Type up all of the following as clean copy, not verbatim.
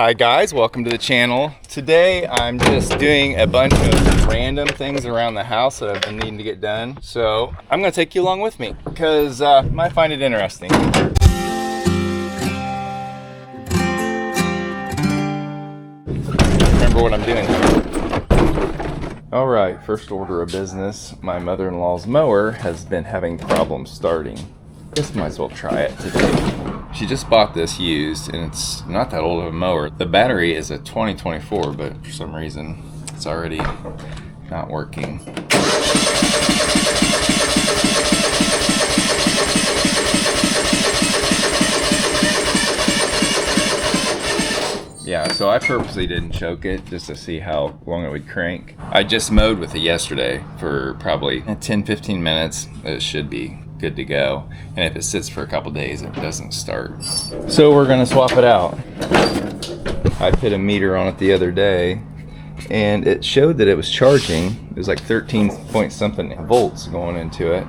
Hi guys, welcome to the channel. Today I'm just doing a bunch of random things around the house that I've been needing to get done. So I'm gonna take you along with me because I might find it interesting. Remember what I'm doing. All right, first order of business. My mother-in-law's mower has been having problems starting. Guess might as well try it today. She just bought this used, and it's not that old of a mower. The battery is a 2024, but for some reason it's already not working. Yeah, so I purposely didn't choke it just to see how long it would crank. I just mowed with it yesterday for probably 10-15 minutes. It should be good to go, and if it sits for a couple days it doesn't start. So we're gonna swap it out. I put a meter on it the other day and it showed that it was charging. It was like 13 point something volts going into it.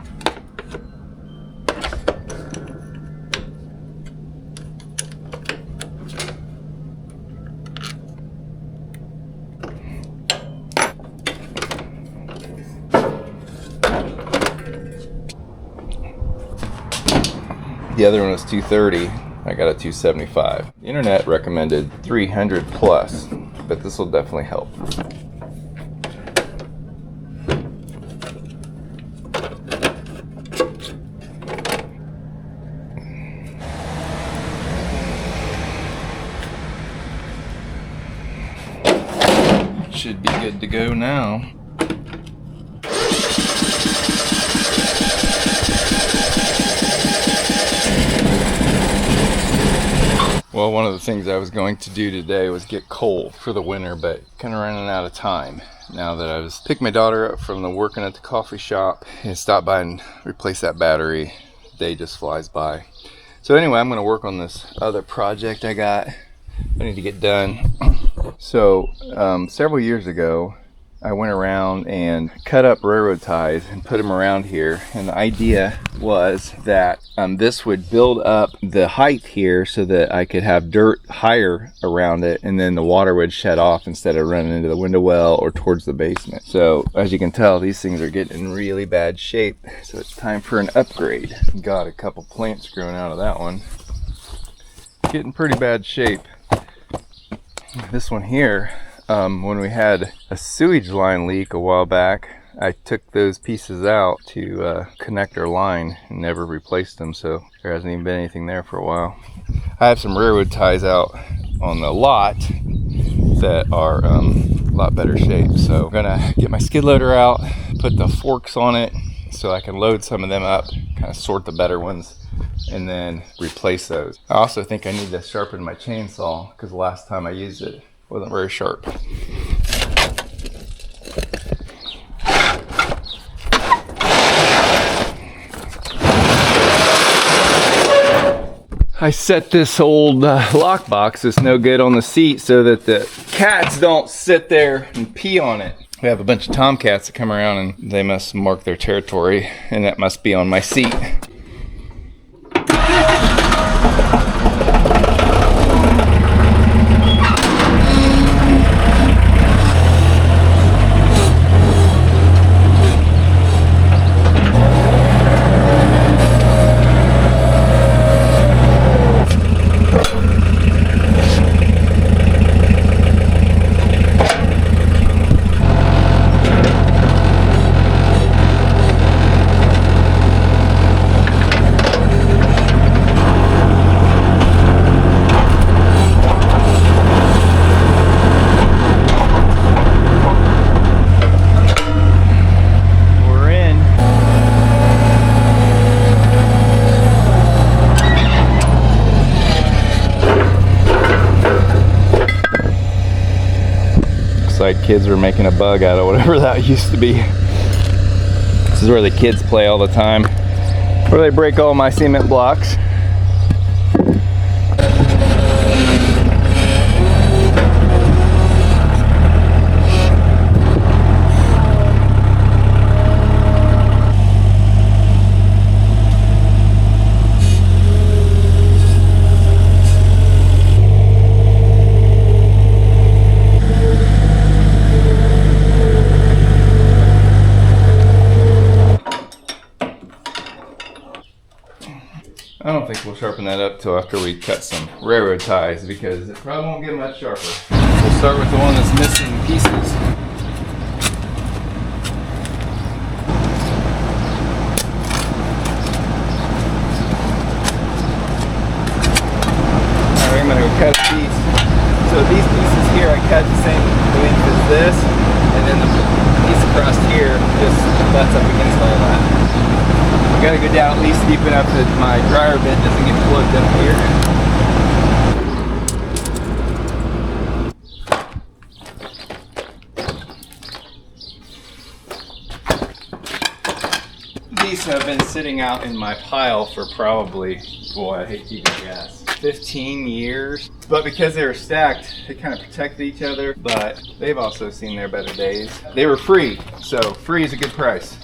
The other one was 230. I got a 275. The internet recommended 300 plus, but this will definitely help. Should be good to go now. Well, one of the things I was going to do today was get coal for the winter, but kind of running out of time now that I was picking my daughter up from the working at the coffee shop and stopped by and replace that battery. Day just flies by. So anyway, I'm going to work on this other project I need to get done. So several years ago, I went around and cut up railroad ties and put them around here, and the idea was that this would build up the height here so that I could have dirt higher around it, and then the water would shed off instead of running into the window well or towards the basement. So as you can tell, these things are getting in really bad shape, so it's time for an upgrade. Got a couple plants growing out of that one. Getting pretty bad shape. This one here, when we had a sewage line leak a while back, I took those pieces out to connect our line and never replaced them, so there hasn't even been anything there for a while. I have some railroad ties out on the lot that are a lot better shape, so I'm gonna get my skid loader out, put the forks on it so I can load some of them up, kind of sort the better ones, and then replace those. I also think I need to sharpen my chainsaw because the last time I used it wasn't very sharp. I set this old lockbox that's no good on the seat so that the cats don't sit there and pee on it. We have a bunch of tomcats that come around and they must mark their territory, and that must be on my seat. Kids were making a bug out of whatever that used to be. This is where the kids play all the time, where they break all my cement blocks. sharpen that up till after we cut some railroad ties because it probably won't get much sharper. We'll start with the one that's missing pieces. Alright, I'm going to go cut a piece. So these pieces here I cut the same length as this, and then the piece across here just butts up against all that. I gotta go down at least deep enough that my dryer bit doesn't get plugged up here. These have been sitting out in my pile for probably, boy, I hate to even guess, 15 years. But because they were stacked, they kind of protected each other, but they've also seen their better days. They were free, so free is a good price.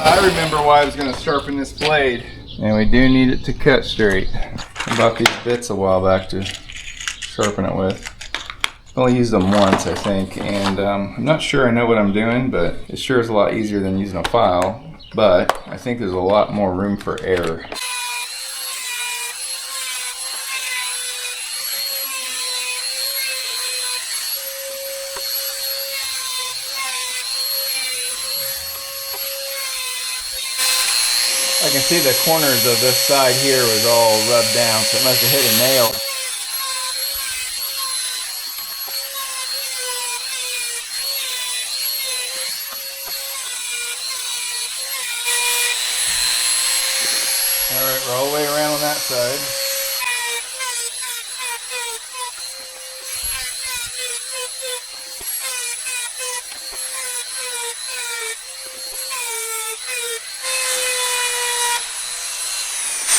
I remember why I was going to sharpen this blade, and we do need it to cut straight. I bought these bits a while back to sharpen it with. I only used them once, I think, and I'm not sure I know what I'm doing, but it sure is a lot easier than using a file, but I think there's a lot more room for error. I can see the corners of this side here was all rubbed down, so it must have hit a nail. Alright, we're all the way around on that side.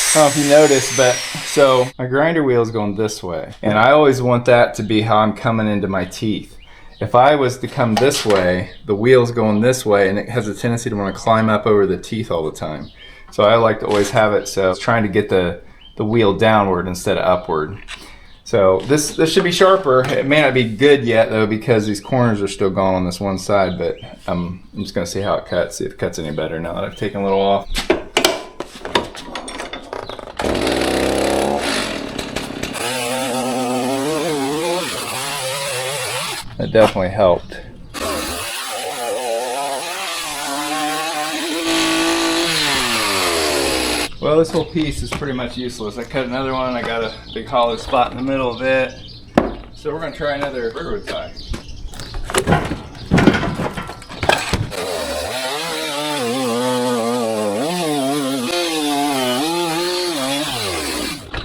I don't know if you noticed, but so my grinder wheel is going this way, and I always want that to be how I'm coming into my teeth. If I was to come this way, the wheel's going this way, and it has a tendency to want to climb up over the teeth all the time. So I like to always have it so it's trying to get the wheel downward instead of upward. So this should be sharper. It may not be good yet though because these corners are still gone on this one side, but I'm just going to see how it cuts, see if it cuts any better now that I've taken a little off. That definitely helped. Well, this whole piece is pretty much useless. I cut another one, I got a big hollow spot in the middle of it. So we're going to try another railroad tie.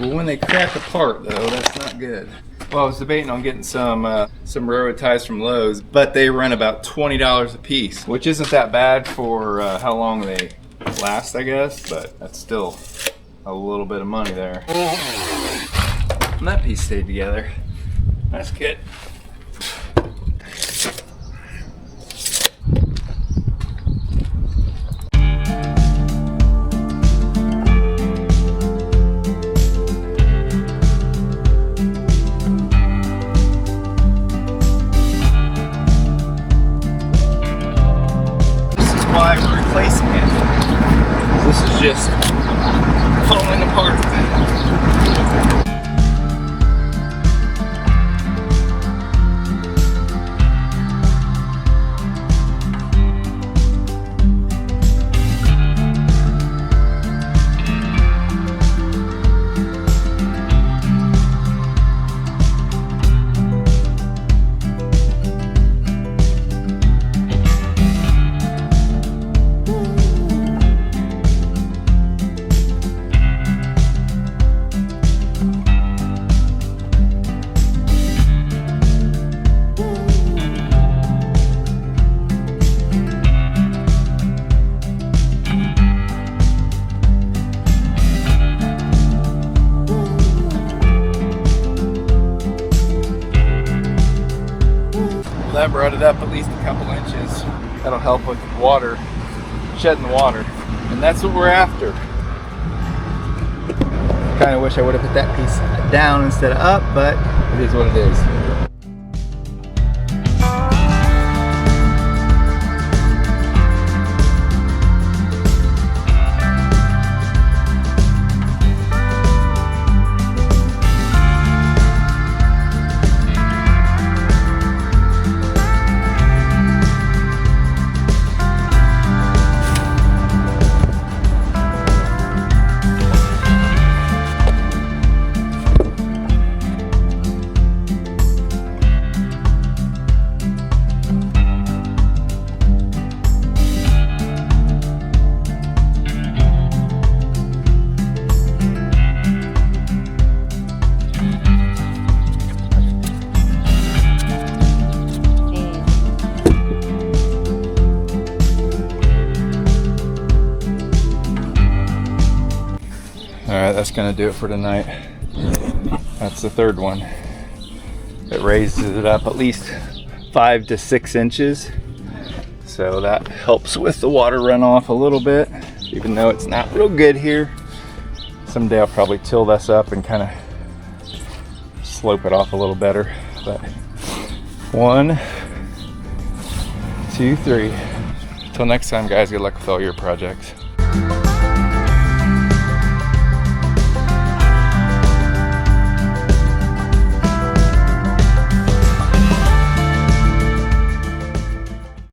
Well, when they crack apart though, that's not good. Well, I was debating on getting some railroad ties from Lowe's, but they run about $20 a piece, which isn't that bad for how long they last, I guess, but that's still a little bit of money there. And that piece stayed together. That's good. Why we're replacing it. This is just falling apart. That brought it up at least a couple inches. That'll help with water, shedding the water. And that's what we're after. kind of wish I would have put that piece down instead of up, but it is what it is. Alright, that's going to do it for tonight. That's the third one. It raises it up at least 5 to 6 inches. So that helps with the water runoff a little bit, even though it's not real good here. Someday I'll probably till this up and kind of slope it off a little better. But 1, 2, 3. Till next time, guys, good luck with all your projects.